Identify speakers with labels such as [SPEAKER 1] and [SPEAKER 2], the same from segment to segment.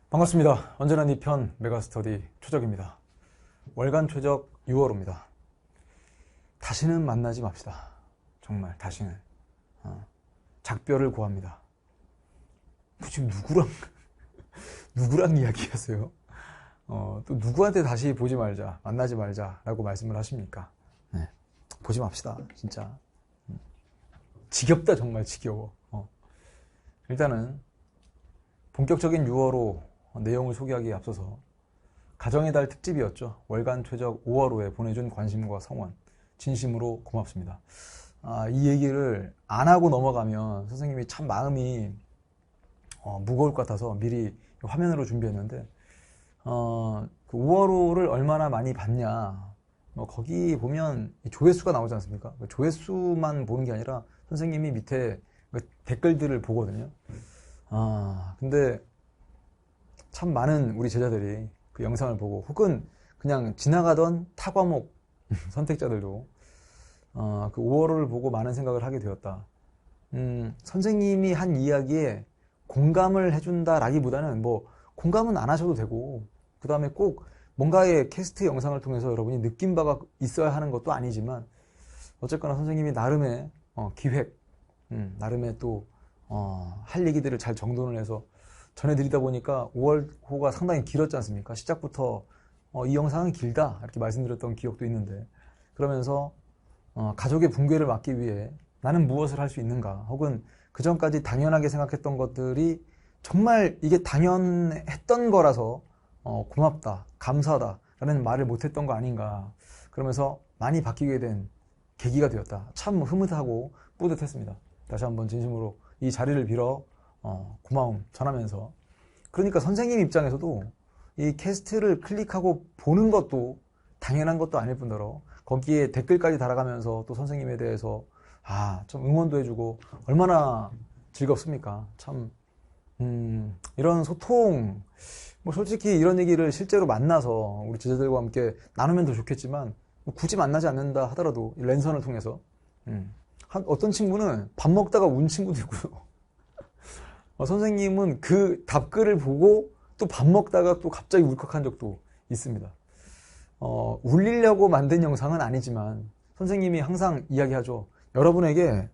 [SPEAKER 1] 반갑습니다. 언제나 네 편 메가스터디 최적입니다. 월간 최적 6월호입니다. 다시는 만나지 맙시다. 정말 다시는. 작별을 고합니다. 지금 누구랑 이야기하세요? 또 누구한테 다시 보지 말자, 만나지 말자라고 말씀을 하십니까? 네. 보지 맙시다. 진짜. 지겹다. 정말 지겨워. 일단은 본격적인 6월호 내용을 소개하기에 앞서서 가정의 달 특집이었죠. 월간 최적 5월호에 보내준 관심과 성원 진심으로 고맙습니다. 이 얘기를 안 하고 넘어가면 선생님이 참 마음이 무거울 것 같아서 미리 화면으로 준비했는데 그 5월호를 얼마나 많이 봤냐, 거기 보면 조회수가 나오지 않습니까? 조회수만 보는 게 아니라 선생님이 밑에 댓글들을 보거든요. 근데 참 많은 우리 제자들이 그 영상을 보고 혹은 그냥 지나가던 타과목 선택자들도 그 5월호를 보고 많은 생각을 하게 되었다. 선생님이 한 이야기에 공감을 해준다라기보다는 공감은 안 하셔도 되고, 그 다음에 꼭 뭔가의 캐스트 영상을 통해서 여러분이 느낀 바가 있어야 하는 것도 아니지만, 어쨌거나 선생님이 나름의 기획, 나름의 또 할 얘기들을 잘 정돈을 해서 전해드리다 보니까 5월호가 상당히 길었지 않습니까? 시작부터 이 영상은 길다 이렇게 말씀드렸던 기억도 있는데, 그러면서 가족의 붕괴를 막기 위해 나는 무엇을 할 수 있는가, 혹은 그 전까지 당연하게 생각했던 것들이 정말 이게 당연했던 거라서 고맙다, 감사하다 라는 말을 못했던 거 아닌가, 그러면서 많이 바뀌게 된 계기가 되었다. 참 흐뭇하고 뿌듯했습니다. 다시 한번 진심으로 이 자리를 빌어 고마움 전하면서, 그러니까 선생님 입장에서도 이 캐스트를 클릭하고 보는 것도 당연한 것도 아닐 뿐더러 거기에 댓글까지 달아가면서 또 선생님에 대해서 좀 응원도 해주고 얼마나 즐겁습니까? 참 이런 소통, 솔직히 이런 얘기를 실제로 만나서 우리 제자들과 함께 나누면 더 좋겠지만, 굳이 만나지 않는다 하더라도 랜선을 통해서 어떤 친구는 밥 먹다가 운 친구도 있고요. 선생님은 그 답글을 보고 또 밥 먹다가 또 갑자기 울컥한 적도 있습니다. 울리려고 만든 영상은 아니지만 선생님이 항상 이야기하죠. 여러분에게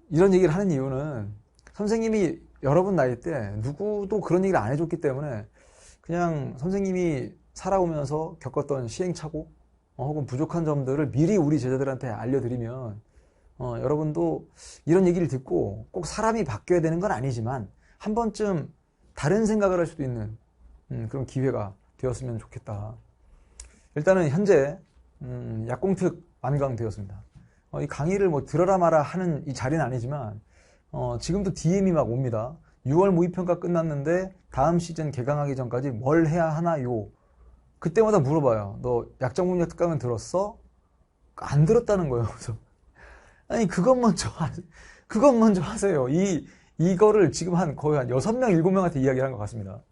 [SPEAKER 1] 이런 얘기를 하는 이유는 선생님이 여러분 나이 때 누구도 그런 얘기를 안 해줬기 때문에, 그냥 선생님이 살아오면서 겪었던 시행착오 혹은 부족한 점들을 미리 우리 제자들한테 알려드리면 여러분도 이런 얘기를 듣고 꼭 사람이 바뀌어야 되는 건 아니지만 한 번쯤 다른 생각을 할 수도 있는 그런 기회가 되었으면 좋겠다. 일단은 현재 약공특 완강되었습니다. 이 강의를 들어라 마라 하는 이 자리는 아니지만 지금도 DM이 막 옵니다. 6월 모의평가 끝났는데 다음 시즌 개강하기 전까지 뭘 해야 하나요? 그때마다 물어봐요. 너 약정문약 특강은 들었어? 안 들었다는 거예요. 그래서 아니 그것 먼저 하세요. 이거를 지금 거의 한 6명 7명한테 이야기를 한 것 같습니다.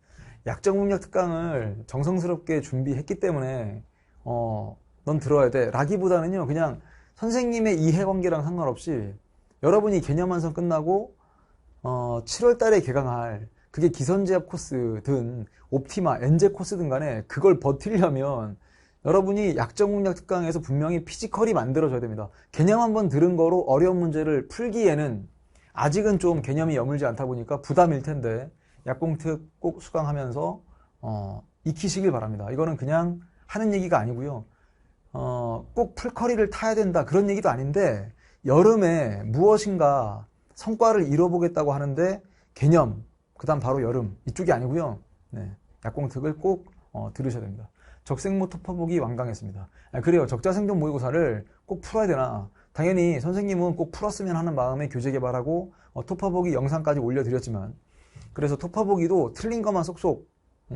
[SPEAKER 1] 약정문약 특강을 정성스럽게 준비했기 때문에 넌 들어야 돼 라기보다는요, 그냥 선생님의 이해관계랑 상관없이 여러분이 개념완성 끝나고 7월 달에 개강할, 그게 기선제압 코스든 옵티마, 엔제 코스든 간에 그걸 버티려면 여러분이 약정문약 특강에서 분명히 피지컬이 만들어져야 됩니다. 개념 한번 들은 거로 어려운 문제를 풀기에는 아직은 좀 개념이 여물지 않다 보니까 부담일 텐데, 약공특 꼭 수강하면서 익히시길 바랍니다. 이거는 그냥 하는 얘기가 아니고요. 꼭 풀커리를 타야 된다 그런 얘기도 아닌데, 여름에 무엇인가 성과를 이뤄보겠다고 하는데 개념, 그 다음 바로 여름 이쪽이 아니고요. 네, 약공특을 꼭 들으셔야 됩니다. 적생모 토파보기 완강했습니다. 그래요. 적자생존 모의고사를 꼭 풀어야 되나? 당연히 선생님은 꼭 풀었으면 하는 마음에 교재 개발하고 토파보기 영상까지 올려드렸지만, 그래서 토파보기도 틀린 것만 쏙쏙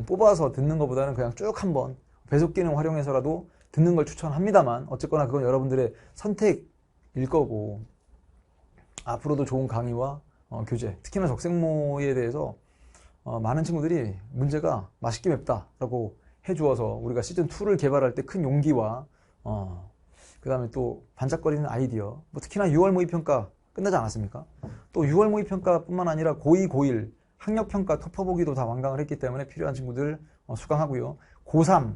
[SPEAKER 1] 뽑아서 듣는 것보다는 그냥 쭉 한번 배속 기능 활용해서라도 듣는 걸 추천합니다만, 어쨌거나 그건 여러분들의 선택일 거고, 앞으로도 좋은 강의와 교재, 특히나 적생모에 대해서 많은 친구들이 문제가 맛있게 맵다라고 해주어서 우리가 시즌2를 개발할 때 큰 용기와 그 다음에 또 반짝거리는 아이디어, 특히나 6월 모의평가 끝나지 않았습니까? 또 6월 모의평가 뿐만 아니라 고2, 고1 학력평가 토퍼 보기도 다 완강을 했기 때문에 필요한 친구들 수강하고요. 고3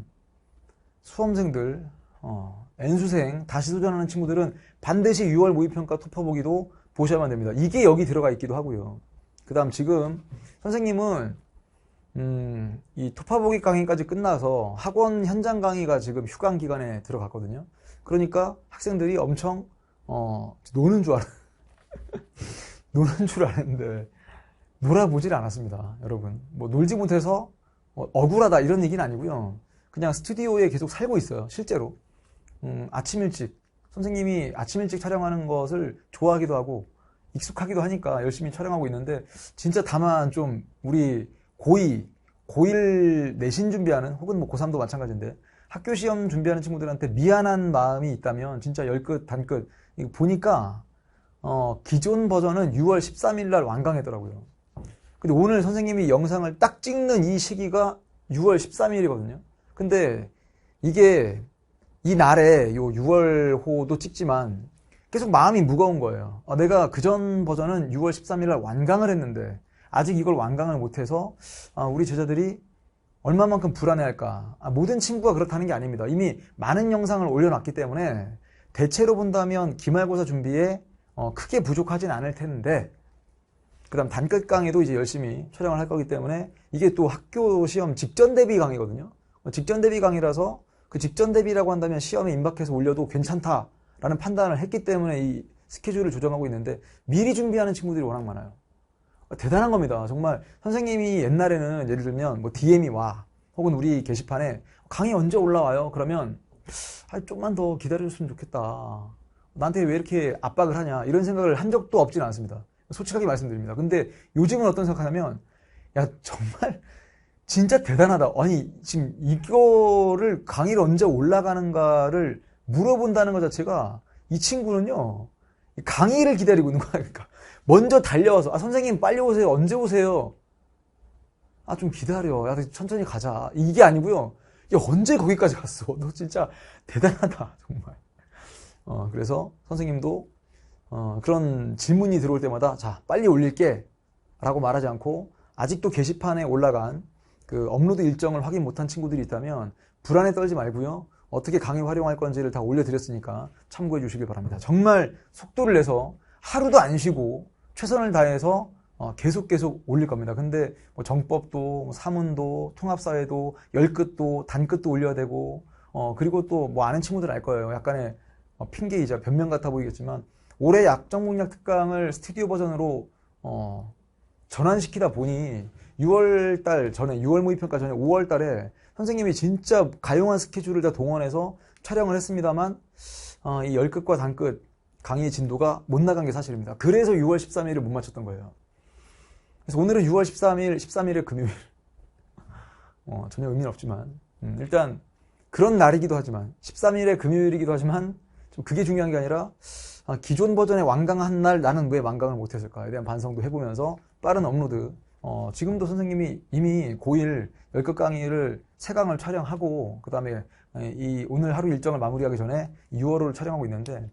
[SPEAKER 1] 수험생들, N수생 다시 도전하는 친구들은 반드시 6월 모의평가 토퍼 보기도 보셔야만 됩니다. 이게 여기 들어가 있기도 하고요. 그 다음 지금 선생님은 이 토퍼 보기 강의까지 끝나서 학원 현장 강의가 지금 휴강 기간에 들어갔거든요. 그러니까 학생들이 엄청 노는 줄 노는 줄 알았는데 놀아보질 않았습니다. 여러분, 뭐 놀지 못해서 억울하다 이런 얘기는 아니고요. 그냥 스튜디오에 계속 살고 있어요. 실제로 아침 일찍 선생님이 아침 일찍 촬영하는 것을 좋아하기도 하고 익숙하기도 하니까 열심히 촬영하고 있는데, 진짜 다만 좀 우리 고1 내신 준비하는, 혹은 뭐 고3도 마찬가지인데 학교 시험 준비하는 친구들한테 미안한 마음이 있다면 진짜 열끝 단끝 이거 보니까 기존 버전은 6월 13일 날 완강했더라고요. 근데 오늘 선생님이 영상을 딱 찍는 이 시기가 6월 13일이거든요. 근데 이게 이 날에 요 6월호도 찍지만 계속 마음이 무거운 거예요. 내가 그전 버전은 6월 13일 날 완강을 했는데 아직 이걸 완강을 못해서 우리 제자들이 얼마만큼 불안해할까. 모든 친구가 그렇다는 게 아닙니다. 이미 많은 영상을 올려놨기 때문에 대체로 본다면 기말고사 준비에 크게 부족하진 않을 텐데, 그 다음 단끝 강의도 이제 열심히 촬영을 할 거기 때문에 이게 또 학교 시험 직전 대비 강의거든요. 직전 대비 강의라서 그 직전 대비라고 한다면 시험에 임박해서 올려도 괜찮다라는 판단을 했기 때문에 이 스케줄을 조정하고 있는데, 미리 준비하는 친구들이 워낙 많아요. 대단한 겁니다. 정말 선생님이 옛날에는 예를 들면 뭐 DM이 와, 혹은 우리 게시판에 강의 언제 올라와요? 그러면 좀만 더 기다려줬으면 좋겠다. 나한테 왜 이렇게 압박을 하냐, 이런 생각을 한 적도 없지는 않습니다. 솔직하게 말씀드립니다. 근데 요즘은 어떤 생각하냐면, 야 정말 진짜 대단하다. 아니 지금 이거를 강의를 언제 올라가는가를 물어본다는 것 자체가, 이 친구는요 강의를 기다리고 있는 거야. 그러니까 먼저 달려와서 선생님 빨리 오세요. 언제 오세요? 좀 기다려. 야 천천히 가자. 이게 아니고요. 야 언제 거기까지 갔어? 너 진짜 대단하다 정말. 그래서 선생님도 그런 질문이 들어올 때마다 자 빨리 올릴게 라고 말하지 않고, 아직도 게시판에 올라간 그 업로드 일정을 확인 못한 친구들이 있다면 불안에 떨지 말고요. 어떻게 강의 활용할 건지를 다 올려드렸으니까 참고해 주시길 바랍니다. 정말 속도를 내서 하루도 안 쉬고 최선을 다해서 계속 올릴 겁니다. 근데 뭐 정법도, 사문도, 통합사회도, 열끝도, 단끝도 올려야 되고, 그리고 또 뭐 아는 친구들 알 거예요. 약간의 핑계이자 변명 같아 보이겠지만, 올해 약정공략 특강을 스튜디오 버전으로 전환시키다 보니 6월달 전에, 6월 모의평가 전에 5월달에 선생님이 진짜 가용한 스케줄을 다 동원해서 촬영을 했습니다만, 이 열끝과 단끝 강의 진도가 못 나간 게 사실입니다. 그래서 6월 13일을 못 맞췄던 거예요. 그래서 오늘은 6월 13일의 금요일. 전혀 의미는 없지만, 일단 그런 날이기도 하지만, 13일의 금요일이기도 하지만, 좀 그게 중요한 게 아니라, 기존 버전의 완강한 날 나는 왜 완강을 못했을까에 대한 반성도 해보면서 빠른 업로드, 지금도 선생님이 이미 고1 열끝 강의를 3강을 촬영하고, 그 다음에 이 오늘 하루 일정을 마무리하기 전에 6월호를 촬영하고 있는데,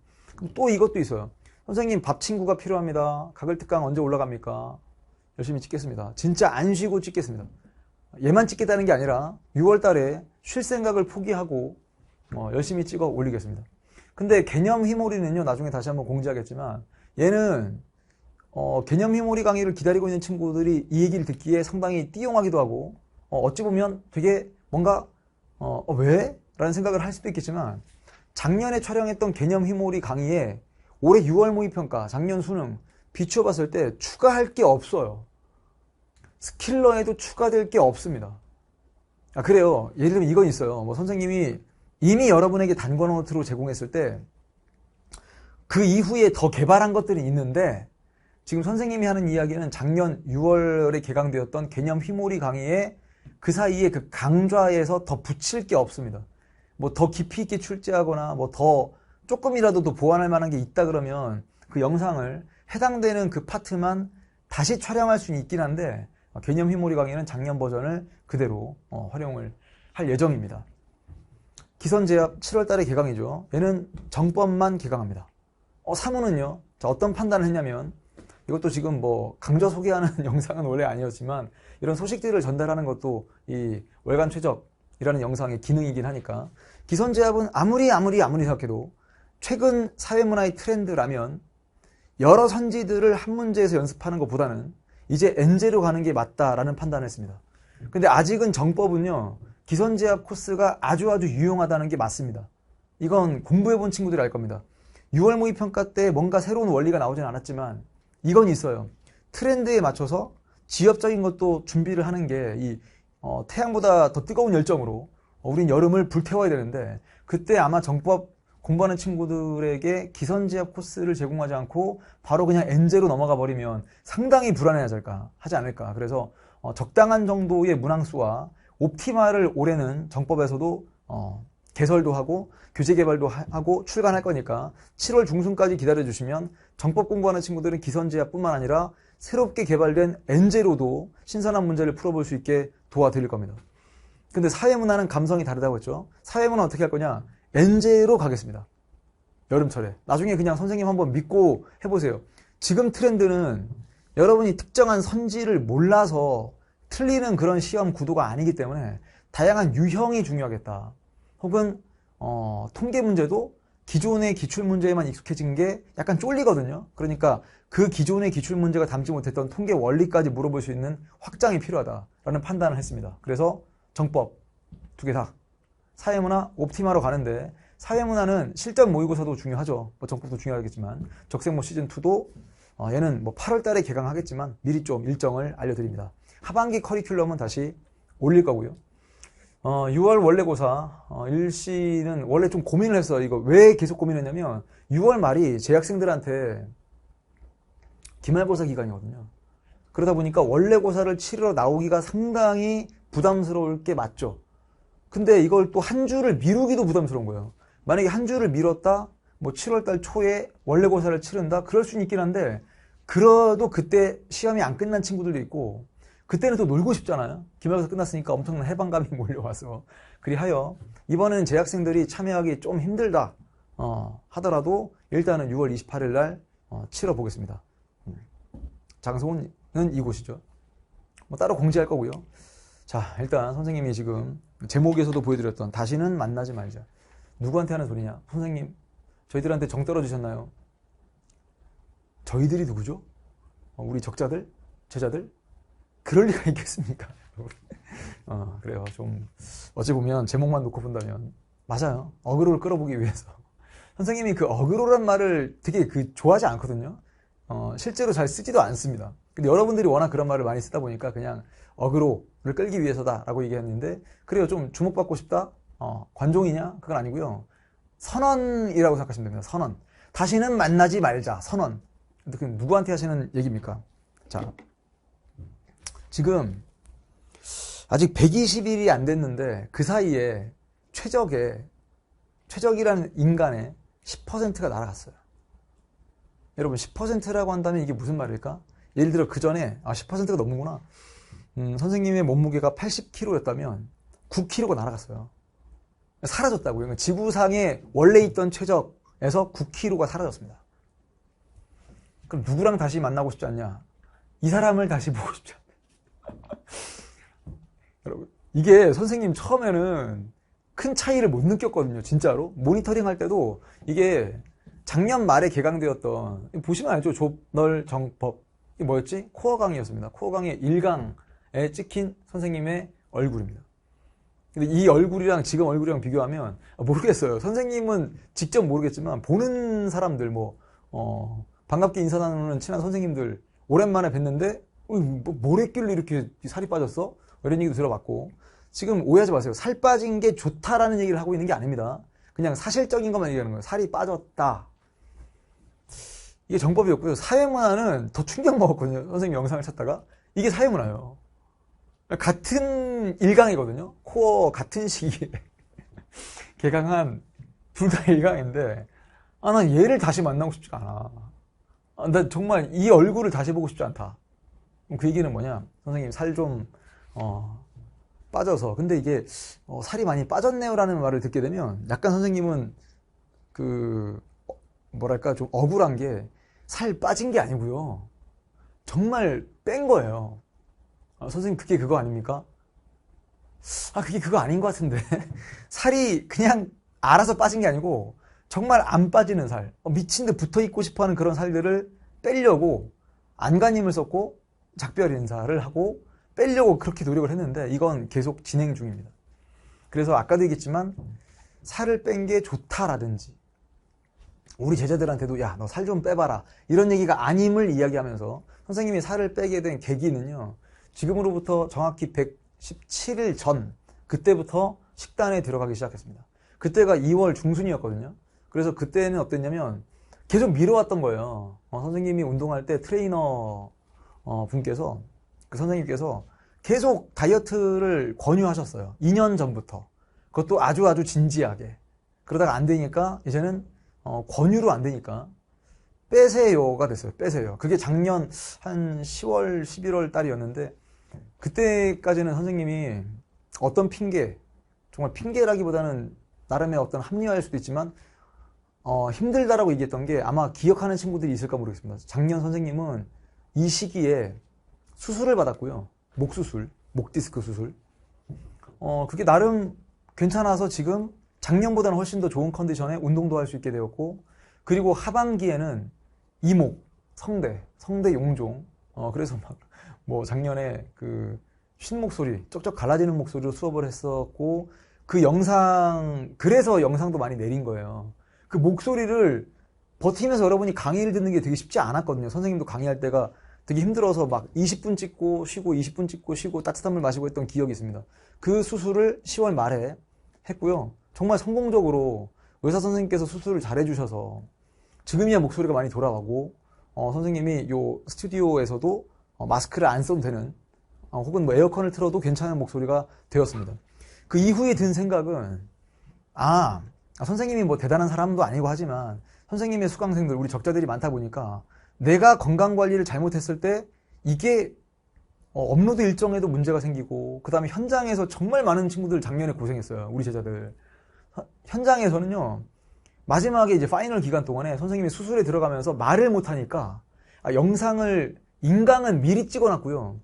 [SPEAKER 1] 또 이것도 있어요. 선생님 밥 친구가 필요합니다. 가글특강 언제 올라갑니까? 열심히 찍겠습니다. 진짜 안 쉬고 찍겠습니다. 얘만 찍겠다는 게 아니라 6월 달에 쉴 생각을 포기하고 열심히 찍어 올리겠습니다. 근데 개념 휘몰이는요, 나중에 다시 한번 공지하겠지만, 얘는 개념 휘몰이 강의를 기다리고 있는 친구들이 이 얘기를 듣기에 상당히 띠용하기도 하고, 어찌 보면 되게 뭔가 왜? 라는 생각을 할 수도 있겠지만, 작년에 촬영했던 개념 휘몰이 강의에 올해 6월 모의평가, 작년 수능 비추어 봤을 때 추가할 게 없어요. 스킬러에도 추가될 게 없습니다. 그래요. 예를 들면 이건 있어요. 뭐 선생님이 이미 여러분에게 단권 노트로 제공했을 때 그 이후에 더 개발한 것들이 있는데, 지금 선생님이 하는 이야기는 작년 6월에 개강되었던 개념 휘몰이 강의에 그 사이에 그 강좌에서 더 붙일 게 없습니다. 뭐 더 깊이 있게 출제하거나 뭐 더 조금이라도 더 보완할 만한 게 있다 그러면 그 영상을 해당되는 그 파트만 다시 촬영할 수는 있긴 한데, 개념 휘몰이 강의는 작년 버전을 그대로 활용을 할 예정입니다. 기선제압 7월 달에 개강이죠. 얘는 정법만 개강합니다. 사문은요, 자, 어떤 판단을 했냐면, 이것도 지금 뭐 강좌 소개하는 영상은 원래 아니었지만 이런 소식들을 전달하는 것도 이 월간 최적이라는 영상의 기능이긴 하니까, 기선제압은 아무리 생각해도 최근 사회문화의 트렌드라면 여러 선지들을 한 문제에서 연습하는 것보다는 이제 엔제로 가는 게 맞다라는 판단을 했습니다. 근데 아직은 정법은요, 기선제압 코스가 아주 유용하다는 게 맞습니다. 이건 공부해본 친구들이 알 겁니다. 6월 모의평가 때 뭔가 새로운 원리가 나오진 않았지만 이건 있어요. 트렌드에 맞춰서 지엽적인 것도 준비를 하는 게 이 태양보다 더 뜨거운 열정으로 우린 여름을 불태워야 되는데, 그때 아마 정법 공부하는 친구들에게 기선제압 코스를 제공하지 않고 바로 그냥 엔제로 넘어가 버리면 상당히 불안해하지 않을까. 그래서 적당한 정도의 문항수와 옵티마를 올해는 정법에서도 개설도 하고 교재 개발도 하고 출간할 거니까 7월 중순까지 기다려주시면 정법 공부하는 친구들은 기선제압뿐만 아니라 새롭게 개발된 엔제로도 신선한 문제를 풀어볼 수 있게 도와드릴 겁니다. 근데 사회문화는 감성이 다르다고 했죠. 사회문화 어떻게 할 거냐? 엔제로 가겠습니다. 여름철에. 나중에 그냥 선생님 한번 믿고 해보세요. 지금 트렌드는 여러분이 특정한 선지를 몰라서 틀리는 그런 시험 구도가 아니기 때문에 다양한 유형이 중요하겠다. 혹은 통계 문제도 기존의 기출문제에만 익숙해진 게 약간 쫄리거든요. 그러니까 그 기존의 기출문제가 담지 못했던 통계 원리까지 물어볼 수 있는 확장이 필요하다라는 판단을 했습니다. 그래서 정법 두 개 다, 사회문화 옵티마로 가는데, 사회문화는 실전 모의고사도 중요하죠. 뭐 정법도 중요하겠지만 적생모 시즌2도 얘는 뭐 8월 달에 개강하겠지만 미리 좀 일정을 알려드립니다. 하반기 커리큘럼은 다시 올릴 거고요. 6월 원래고사 일시는 원래 좀 고민을 했어요. 이거 왜 계속 고민했냐면 6월 말이 재학생들한테 기말고사 기간이거든요. 그러다 보니까 원래고사를 치르러 나오기가 상당히 부담스러울 게 맞죠. 근데 이걸 또 한 주를 미루기도 부담스러운 거예요. 만약에 한 주를 미뤘다, 뭐 7월달 초에 원래고사를 치른다, 그럴 수는 있긴 한데, 그래도 그때 시험이 안 끝난 친구들도 있고, 그때는 또 놀고 싶잖아요. 기말고사 끝났으니까 엄청난 해방감이 몰려와서. 그리하여 이번에는 재학생들이 참여하기 좀 힘들다 하더라도 일단은 6월 28일 날 치러 보겠습니다. 장소는 이곳이죠. 뭐 따로 공지할 거고요. 자, 일단 선생님이 지금 제목에서도 보여드렸던 다시는 만나지 말자. 누구한테 하는 소리냐? 선생님, 저희들한테 정 떨어주셨나요? 저희들이 누구죠? 우리 적자들? 제자들? 그럴 리가 있겠습니까? 그래요. 좀 어찌 보면 제목만 놓고 본다면 맞아요. 어그로를 끌어보기 위해서. 선생님이 그 어그로란 말을 되게 좋아하지 않거든요. 실제로 잘 쓰지도 않습니다. 근데 여러분들이 워낙 그런 말을 많이 쓰다 보니까 그냥 어그로를 끌기 위해서다라고 얘기했는데, 그래요. 좀 주목받고 싶다? 관종이냐? 그건 아니고요. 선언이라고 생각하시면 됩니다. 선언. 다시는 만나지 말자. 선언. 근데 그 누구한테 하시는 얘기입니까? 자, 지금 아직 120일이 안 됐는데 그 사이에 최적이라는 인간의 10%가 날아갔어요. 여러분, 10%라고 한다면 이게 무슨 말일까? 예를 들어 그 전에 10%가 넘는구나. 선생님의 몸무게가 80kg였다면 9kg가 날아갔어요. 사라졌다고요. 지구상에 원래 있던 최적에서 9kg가 사라졌습니다. 그럼 누구랑 다시 만나고 싶지 않냐? 이 사람을 다시 보고 싶지 않냐? 여러분, 이게 선생님 처음에는 큰 차이를 못 느꼈거든요. 진짜로. 모니터링 할 때도 이게 작년 말에 개강되었던, 보시면 알죠? 좁널 정법. 이게 뭐였지? 코어 강의였습니다. 코어 강의 1강에 찍힌 선생님의 얼굴입니다. 근데 이 얼굴이랑 지금 얼굴이랑 비교하면 모르겠어요. 선생님은 직접 모르겠지만 보는 사람들, 반갑게 인사 나누는 친한 선생님들 오랜만에 뵀는데 뭘 했길래 이렇게 살이 빠졌어? 이런 얘기도 들어봤고. 지금 오해하지 마세요. 살 빠진 게 좋다라는 얘기를 하고 있는 게 아닙니다. 그냥 사실적인 것만 얘기하는 거예요. 살이 빠졌다. 이게 정법이었고요. 사회문화는 더 충격 먹었거든요. 선생님 영상을 찾다가. 이게 사회문화예요. 같은 1강이거든요. 코어 같은 시기에 개강한 둘 다 1강인데 난 얘를 다시 만나고 싶지가 않아. 나 정말 이 얼굴을 다시 보고 싶지 않다. 그 얘기는 뭐냐? 선생님 살 좀 빠져서. 근데 이게 살이 많이 빠졌네요 라는 말을 듣게 되면 약간 선생님은 뭐랄까 좀 억울한 게 살 빠진 게 아니고요. 정말 뺀 거예요. 선생님 그게 그거 아닙니까? 그게 그거 아닌 것 같은데. 살이 그냥 알아서 빠진 게 아니고 정말 안 빠지는 살, 미친 듯 붙어 있고 싶어 하는 그런 살들을 빼려고 안간힘을 썼고 작별 인사를 하고 빼려고 그렇게 노력을 했는데 이건 계속 진행 중입니다. 그래서 아까도 얘기했지만 살을 뺀 게 좋다라든지 우리 제자들한테도 야, 너 살 좀 빼봐라 이런 얘기가 아님을 이야기하면서 선생님이 살을 빼게 된 계기는요, 지금으로부터 정확히 117일 전 그때부터 식단에 들어가기 시작했습니다. 그때가 2월 중순이었거든요. 그래서 그때는 어땠냐면 계속 미뤄왔던 거예요. 선생님이 운동할 때 트레이너 분께서, 그 선생님께서 계속 다이어트를 권유하셨어요. 2년 전부터. 그것도 아주 진지하게. 그러다가 안 되니까 이제는 권유로 안 되니까 빼세요가 됐어요. 빼세요. 그게 작년 한 10월, 11월 달이었는데 그때까지는 선생님이 어떤 핑계, 정말 핑계라기보다는 나름의 어떤 합리화일 수도 있지만 힘들다라고 얘기했던 게 아마 기억하는 친구들이 있을까 모르겠습니다. 작년 선생님은 이 시기에 수술을 받았고요. 목 수술, 목 디스크 수술. 그게 나름 괜찮아서 지금 작년보다는 훨씬 더 좋은 컨디션에 운동도 할 수 있게 되었고, 그리고 하반기에는 이목, 성대 용종. 그래서 뭐 작년에 그 쉰 목소리, 쩍쩍 갈라지는 목소리로 수업을 했었고, 그 영상, 그래서 영상도 많이 내린 거예요. 그 목소리를 버티면서 여러분이 강의를 듣는 게 되게 쉽지 않았거든요. 선생님도 강의할 때가 되게 힘들어서 막 20분 찍고 쉬고 20분 찍고 쉬고 따뜻한 물 마시고 했던 기억이 있습니다. 그 수술을 10월 말에 했고요. 정말 성공적으로 의사 선생님께서 수술을 잘 해주셔서 지금이야 목소리가 많이 돌아가고, 선생님이 요 스튜디오에서도 마스크를 안 써도 되는, 혹은 뭐 에어컨을 틀어도 괜찮은 목소리가 되었습니다. 그 이후에 든 생각은, 선생님이 뭐 대단한 사람도 아니고 하지만 선생님의 수강생들, 우리 적자들이 많다 보니까 내가 건강관리를 잘못했을 때 이게 업로드 일정에도 문제가 생기고, 그 다음에 현장에서 정말 많은 친구들 작년에 고생했어요. 우리 제자들. 현장에서는요, 마지막에 이제 파이널 기간 동안에 선생님이 수술에 들어가면서 말을 못하니까 인강은 미리 찍어놨고요.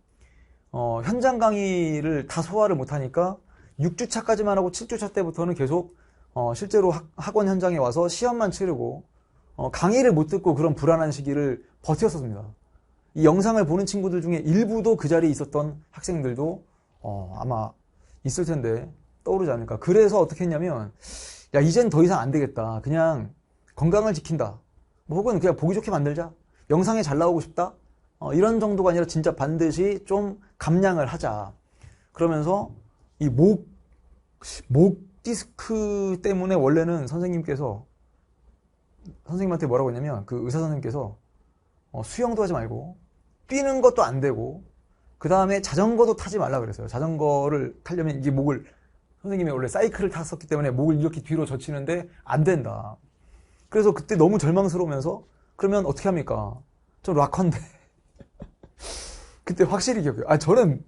[SPEAKER 1] 현장 강의를 다 소화를 못하니까 6주차까지만 하고 7주차 때부터는 계속 실제로 학원 현장에 와서 시험만 치르고 강의를 못 듣고 그런 불안한 시기를 버텼었습니다. 이 영상을 보는 친구들 중에 일부도 그 자리에 있었던 학생들도 아마 있을 텐데 떠오르지 않을까. 그래서 어떻게 했냐면, 야, 이젠 더 이상 안 되겠다. 그냥 건강을 지킨다. 뭐 혹은 그냥 보기 좋게 만들자. 영상에 잘 나오고 싶다. 이런 정도가 아니라 진짜 반드시 좀 감량을 하자. 그러면서 이 목 디스크 때문에 원래는 선생님한테 뭐라고 했냐면, 그 의사 선생님께서 수영도 하지 말고 뛰는 것도 안 되고 그 다음에 자전거도 타지 말라 그랬어요. 자전거를 타려면 이게 선생님이 원래 사이클을 탔었기 때문에 목을 이렇게 뒤로 젖히는데 안 된다. 그래서 그때 너무 절망스러우면서, 그러면 어떻게 합니까? 저 락커인데. 그때 확실히 기억해요. 저는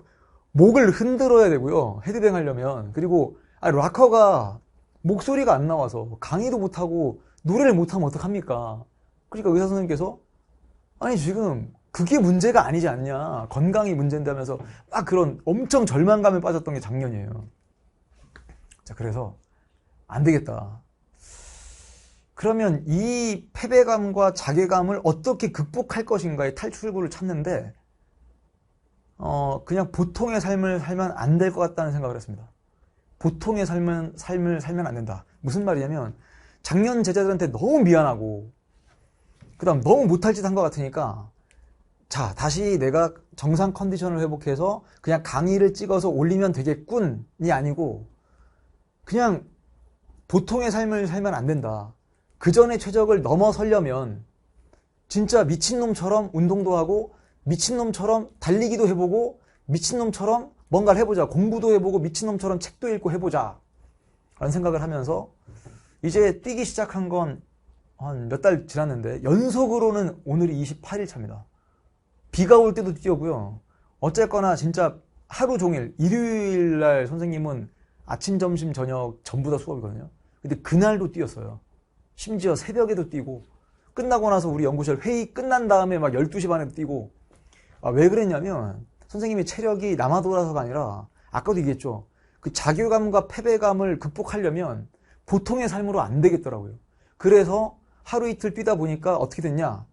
[SPEAKER 1] 목을 흔들어야 되고요. 헤드뱅 하려면. 그리고 락커가 목소리가 안 나와서 강의도 못하고 노래를 못하면 어떡합니까? 그러니까 의사 선생님께서 지금 그게 문제가 아니지 않냐, 건강이 문제인다면서 막 그런 엄청 절망감에 빠졌던 게 작년이에요. 자, 그래서 안 되겠다. 그러면 이 패배감과 자괴감을 어떻게 극복할 것인가의 탈출구를 찾는데, 그냥 보통의 삶을 살면 안 될 것 같다는 생각을 했습니다. 보통의 삶을 살면 안 된다. 무슨 말이냐면, 작년 제자들한테 너무 미안하고, 그 다음 너무 못할 짓 한 것 같으니까, 자, 다시 내가 정상 컨디션을 회복해서 그냥 강의를 찍어서 올리면 되겠군이 아니고, 그냥 보통의 삶을 살면 안 된다. 그 전의 최적을 넘어서려면 진짜 미친놈처럼 운동도 하고, 미친놈처럼 달리기도 해보고, 미친놈처럼 뭔가를 해보자. 공부도 해보고, 미친놈처럼 책도 읽고 해보자. 라는 생각을 하면서, 이제 뛰기 시작한 건 한 몇 달 지났는데, 연속으로는 오늘이 28일 차입니다. 비가 올 때도 뛰었고요. 어쨌거나 진짜 하루 종일, 일요일 날 선생님은 아침, 점심, 저녁 전부 다 수업이거든요. 근데 그날도 뛰었어요. 심지어 새벽에도 뛰고, 끝나고 나서 우리 연구실 회의 끝난 다음에 막 12시 반에도 뛰고, 왜 그랬냐면 선생님이 체력이 남아돌아서가 아니라 아까도 얘기했죠. 그 자괴감과 패배감을 극복하려면 보통의 삶으로 안 되겠더라고요. 그래서 하루 이틀 뛰다 보니까 어떻게 됐냐?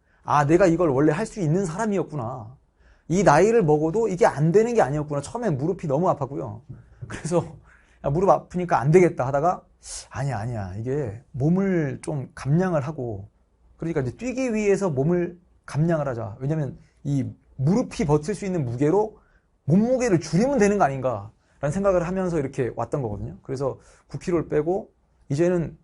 [SPEAKER 1] 내가 이걸 원래 할 수 있는 사람이었구나. 이 나이를 먹어도 이게 안 되는 게 아니었구나. 처음엔 무릎이 너무 아팠고요. 그래서 무릎 아프니까 안 되겠다 하다가 아니야. 이게 몸을 좀 감량을 하고 그러니까 이제 뛰기 위해서 몸을 감량을 하자. 왜냐면 이 무릎이 버틸 수 있는 무게로 몸무게를 줄이면 되는 거 아닌가 라는 생각을 하면서 이렇게 왔던 거거든요. 그래서 9kg를 빼고 이제는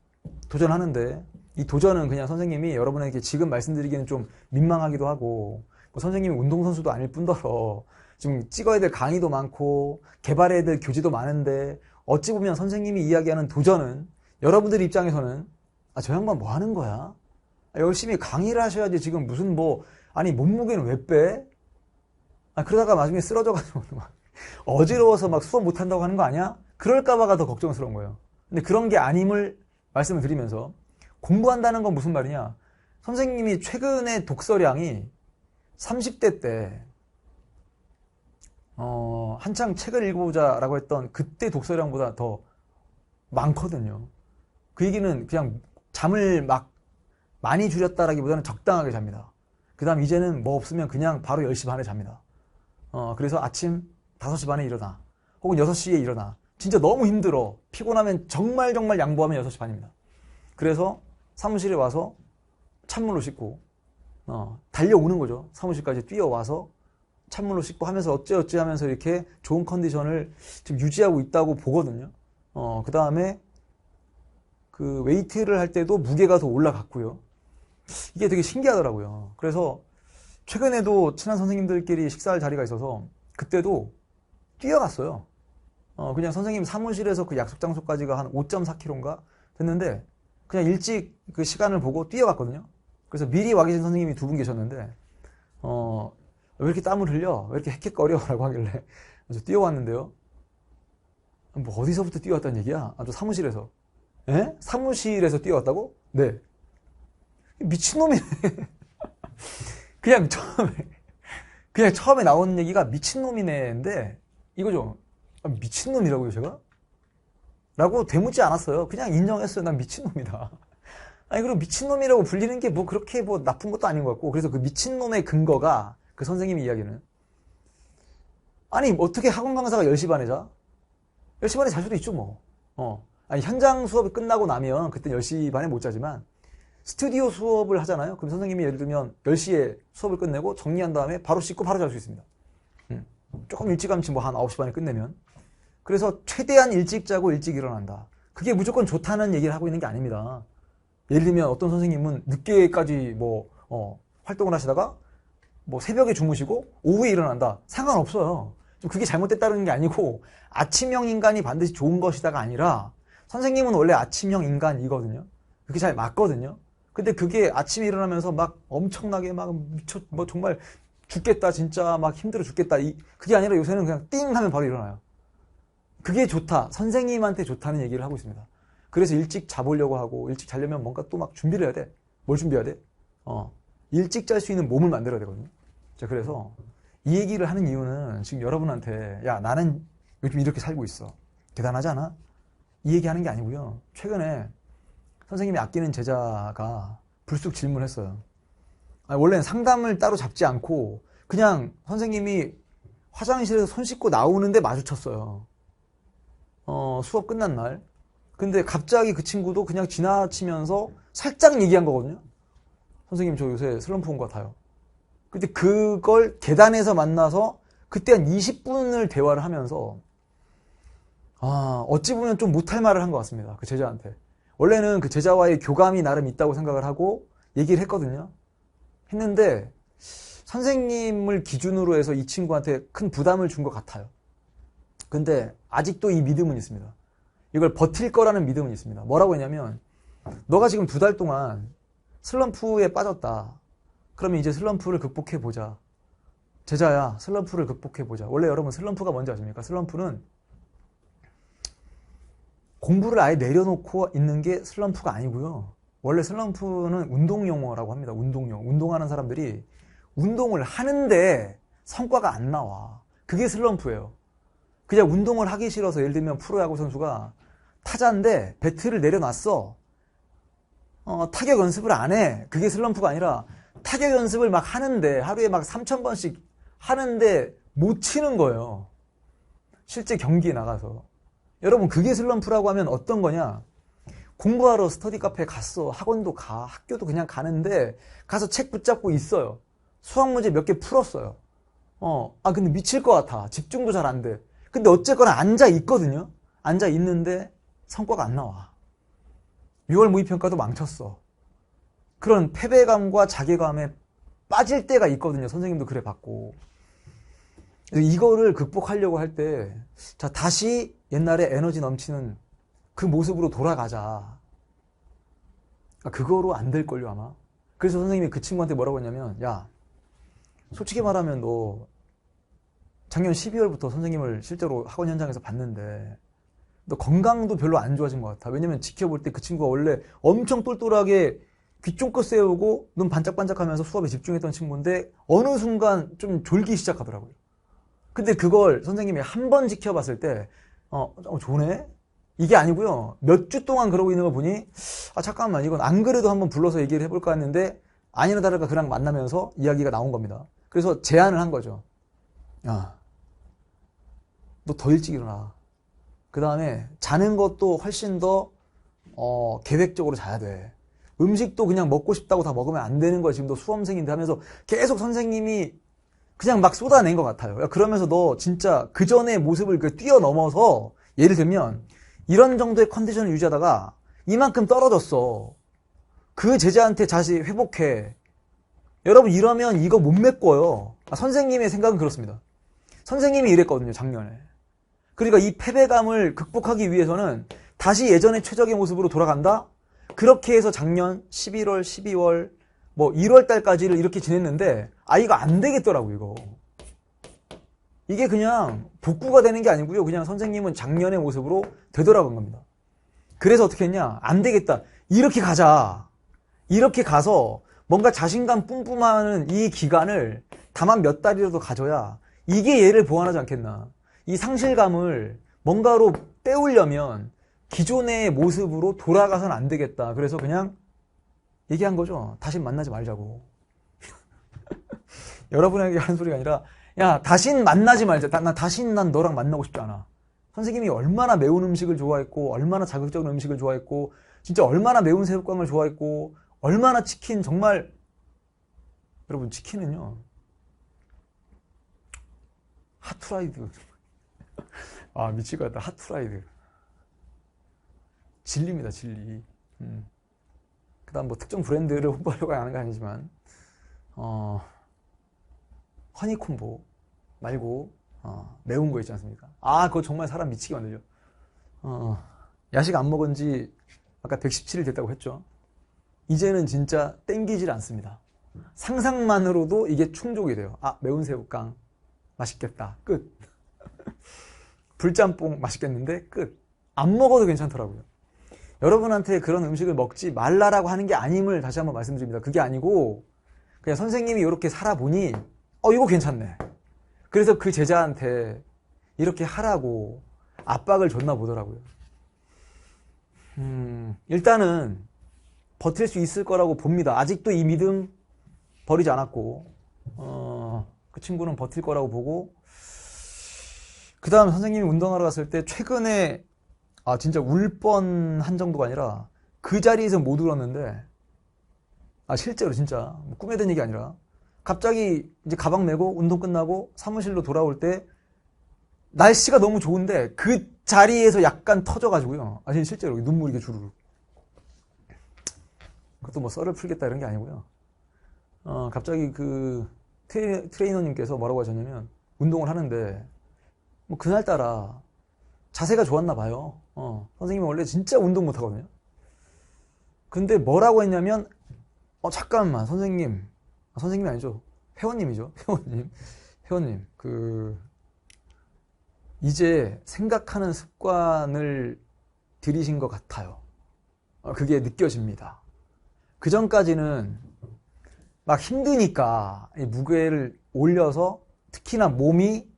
[SPEAKER 1] 도전하는데 이 도전은 그냥 선생님이 여러분에게 지금 말씀드리기는 좀 민망하기도 하고 뭐 선생님이 운동선수도 아닐 뿐더러 지금 찍어야 될 강의도 많고 개발해야 될 교재도 많은데 어찌 보면 선생님이 이야기하는 도전은 여러분들 입장에서는 저 양반 뭐 하는 거야? 열심히 강의를 하셔야지 지금 무슨 아니 몸무게는 왜 빼? 그러다가 나중에 쓰러져가지고 막 어지러워서 막 수업 못한다고 하는 거 아니야? 그럴까봐가 더 걱정스러운 거예요. 근데 그런 게 아님을 말씀을 드리면서 공부한다는 건 무슨 말이냐? 선생님이 최근에 독서량이 30대 때 한창 책을 읽어보자라고 했던 그때 독서량보다 더 많거든요. 그 얘기는 그냥 잠을 막 많이 줄였다라기보다는 적당하게 잡니다. 그 다음 이제는 뭐 없으면 그냥 바로 10시 반에 잡니다. 그래서 아침 5시 반에 일어나 혹은 6시에 일어나 진짜 너무 힘들어 피곤하면 정말 양보하면 6시 반입니다. 그래서 사무실에 와서 찬물로 씻고 달려오는 거죠. 사무실까지 뛰어와서 찬물로 씻고 하면서 어찌어찌 하면서 이렇게 좋은 컨디션을 지금 유지하고 있다고 보거든요. 그 다음에 그 웨이트를 할 때도 무게가 더 올라갔고요. 이게 되게 신기하더라고요. 그래서 최근에도 친한 선생님들끼리 식사할 자리가 있어서 그때도 뛰어갔어요. 그냥 선생님 사무실에서 그 약속 장소까지가 한 5.4km인가 됐는데 그냥 일찍 그 시간을 보고 뛰어갔거든요. 그래서 미리 와 계신 선생님이 2분 계셨는데 왜 이렇게 땀을 흘려? 왜 이렇게 헥헥거려? 라고 하길래 그래서 뛰어왔는데요. 뭐 어디서부터 뛰어왔다는 얘기야? 저 사무실에서. 에? 사무실에서 뛰어왔다고? 네. 미친놈이네. 그냥 처음에 나온 얘기가 미친놈이네인데 이거죠. 미친놈이라고요 제가? 라고 되묻지 않았어요. 그냥 인정했어요. 난 미친놈이다. 그리고 미친놈이라고 불리는 게 그렇게 나쁜 것도 아닌 것 같고 그래서 그 미친놈의 근거가 그 선생님의 이야기는 어떻게 학원 강사가 10시 반에 자? 10시 반에 잘 수도 있죠 뭐. 현장 수업이 끝나고 나면 그때 10시 반에 못 자지만 스튜디오 수업을 하잖아요. 그럼 선생님이 예를 들면 10시에 수업을 끝내고 정리한 다음에 바로 씻고 바로 잘 수 있습니다. 조금 일찌감치 한 9시 반에 끝내면. 그래서 최대한 일찍 자고 일찍 일어난다. 그게 무조건 좋다는 얘기를 하고 있는 게 아닙니다. 예를 들면 어떤 선생님은 늦게까지 활동을 하시다가 새벽에 주무시고 오후에 일어난다. 상관없어요. 그게 잘못됐다는 게 아니고 아침형 인간이 반드시 좋은 것이다가 아니라 선생님은 원래 아침형 인간이거든요. 그게 잘 맞거든요. 근데 그게 아침에 일어나면서 막 엄청나게 막 미쳐 정말 죽겠다 진짜 막 힘들어 죽겠다 그게 아니라 요새는 그냥 띵 하면 바로 일어나요. 그게 좋다. 선생님한테 좋다는 얘기를 하고 있습니다. 그래서 일찍 자보려고 하고 일찍 자려면 뭔가 또 막 준비를 해야 돼. 뭘 준비해야 돼? 일찍 잘 수 있는 몸을 만들어야 되거든요. 자, 그래서 이 얘기를 하는 이유는 지금 여러분한테 야 나는 요즘 이렇게 살고 있어. 대단하지 않아? 이 얘기하는 게 아니고요. 최근에 선생님이 아끼는 제자가 불쑥 질문했어요. 원래는 상담을 따로 잡지 않고 그냥 선생님이 화장실에서 손 씻고 나오는데 마주쳤어요. 수업 끝난 날. 근데 갑자기 그 친구도 그냥 지나치면서 살짝 얘기한 거거든요. 선생님 저 요새 슬럼프 온 것 같아요. 근데 그걸 계단에서 만나서 그때 한 20분을 대화를 하면서 어찌 보면 좀 못할 말을 한 것 같습니다. 그 제자한테. 원래는 그 제자와의 교감이 나름 있다고 생각을 하고 얘기를 했거든요. 했는데 선생님을 기준으로 해서 이 친구한테 큰 부담을 준 것 같아요. 근데 아직도 이 믿음은 있습니다. 이걸 버틸 거라는 믿음은 있습니다. 뭐라고 했냐면 너가 지금 2달 동안 슬럼프에 빠졌다. 그러면 이제 슬럼프를 극복해보자. 제자야, 슬럼프를 극복해보자. 원래 여러분 슬럼프가 뭔지 아십니까? 슬럼프는 공부를 아예 내려놓고 있는 게 슬럼프가 아니고요. 원래 슬럼프는 운동 용어라고 합니다. 운동용. 운동하는 사람들이 운동을 하는데 성과가 안 나와. 그게 슬럼프예요. 그냥 운동을 하기 싫어서 예를 들면 프로야구 선수가 타자인데 배트를 내려놨어. 타격 연습을 안 해. 그게 슬럼프가 아니라 타격 연습을 막 하는데 하루에 막 3,000번씩 하는데 못 치는 거예요. 실제 경기에 나가서. 여러분 그게 슬럼프라고 하면 어떤 거냐? 공부하러 스터디 카페 갔어. 학원도 가. 학교도 그냥 가는데 가서 책 붙잡고 있어요. 수학 문제 몇 개 풀었어요. 근데 미칠 것 같아. 집중도 잘 안 돼. 근데 어쨌거나 앉아 있거든요. 앉아 있는데 성과가 안 나와. 6월 모의평가도 망쳤어. 그런 패배감과 자괴감에 빠질 때가 있거든요. 선생님도 그래 봤고. 이거를 극복하려고 할 때, 자, 다시 옛날에 에너지 넘치는 그 모습으로 돌아가자. 그거로 안 될걸요, 아마. 그래서 선생님이 그 친구한테 뭐라고 했냐면, 야, 솔직히 말하면 너 작년 12월부터 선생님을 실제로 학원 현장에서 봤는데, 너 건강도 별로 안 좋아진 것 같아. 왜냐면 지켜볼 때 그 친구가 원래 엄청 똘똘하게 귀 쫑긋 세우고 눈 반짝반짝하면서 수업에 집중했던 친구인데 어느 순간 좀 졸기 시작하더라고요. 근데 그걸 선생님이 한 번 지켜봤을 때 좋네? 이게 아니고요. 몇 주 동안 그러고 있는 거 보니 잠깐만 이건 안 그래도 한번 불러서 얘기를 해볼까 했는데 아니나 다를까 그랑 만나면서 이야기가 나온 겁니다. 그래서 제안을 한 거죠. 야, 너 더 일찍 일어나. 그 다음에 자는 것도 훨씬 더 계획적으로 자야 돼. 음식도 그냥 먹고 싶다고 다 먹으면 안 되는 거야. 지금도 수험생인데 하면서 계속 선생님이 그냥 막 쏟아낸 것 같아요. 그러면서 너 진짜 그 전의 모습을 뛰어넘어서 예를 들면 이런 정도의 컨디션을 유지하다가 이만큼 떨어졌어. 그 제자한테 다시 회복해. 여러분 이러면 이거 못 메꿔요. 선생님의 생각은 그렇습니다. 선생님이 이랬거든요. 작년에. 그러니까 이 패배감을 극복하기 위해서는 다시 예전의 최적의 모습으로 돌아간다? 그렇게 해서 작년 11월, 12월, 1월 달까지를 이렇게 지냈는데 이거 안 되겠더라고요, 이거. 이게 그냥 복구가 되는 게 아니고요. 그냥 선생님은 작년의 모습으로 되돌아간 겁니다. 그래서 어떻게 했냐? 안 되겠다. 이렇게 가자. 이렇게 가서 뭔가 자신감 뿜뿜하는 이 기간을 다만 몇 달이라도 가져야 이게 얘를 보완하지 않겠나. 이 상실감을 뭔가로 때우려면 기존의 모습으로 돌아가선 안 되겠다. 그래서 그냥 얘기한 거죠. 다시 만나지 말자고. 여러분에게 하는 소리가 아니라 야, 다신 만나지 말자. 난 너랑 만나고 싶지 않아. 선생님이 얼마나 매운 음식을 좋아했고 얼마나 자극적인 음식을 좋아했고 진짜 얼마나 매운 새우깡을 좋아했고 얼마나 치킨 정말 여러분 치킨은요. 핫프라이드. 미칠 것 같다. 핫프라이드. 진리입니다, 진리. 그 다음 특정 브랜드를 홍보하려고 하는 거 아니지만, 허니콤보 말고, 매운 거 있지 않습니까? 그거 정말 사람 미치게 만들죠. 야식 안 먹은 지 아까 117일 됐다고 했죠. 이제는 진짜 땡기질 않습니다. 상상만으로도 이게 충족이 돼요. 매운 새우깡. 맛있겠다. 끝. 불짬뽕 맛있겠는데 끝. 안 먹어도 괜찮더라고요. 여러분한테 그런 음식을 먹지 말라라고 하는 게 아님을 다시 한번 말씀드립니다. 그게 아니고 그냥 선생님이 이렇게 살아보니 이거 괜찮네. 그래서 그 제자한테 이렇게 하라고 압박을 줬나 보더라고요. 일단은 버틸 수 있을 거라고 봅니다. 아직도 이 믿음 버리지 않았고 그 친구는 버틸 거라고 보고 그 다음 선생님이 운동하러 갔을 때 최근에 진짜 울 뻔한 정도가 아니라 그 자리에서 못 울었는데 실제로 진짜 꿈에 든 얘기 아니라 갑자기 이제 가방 메고 운동 끝나고 사무실로 돌아올 때 날씨가 너무 좋은데 그 자리에서 약간 터져가지고요. 실제로 눈물이 이렇게 주르륵. 그것도 썰을 풀겠다 이런 게 아니고요. 갑자기 그 트레이너님께서 뭐라고 하셨냐면 운동을 하는데 그날따라 자세가 좋았나 봐요. 선생님이 원래 진짜 운동 못 하거든요. 근데 뭐라고 했냐면 잠깐만 선생님이 아니죠. 회원님이죠. 회원님 이제 생각하는 습관을 들이신 것 같아요. 그게 느껴집니다. 그 전까지는 막 힘드니까 이 무게를 올려서 특히나 몸이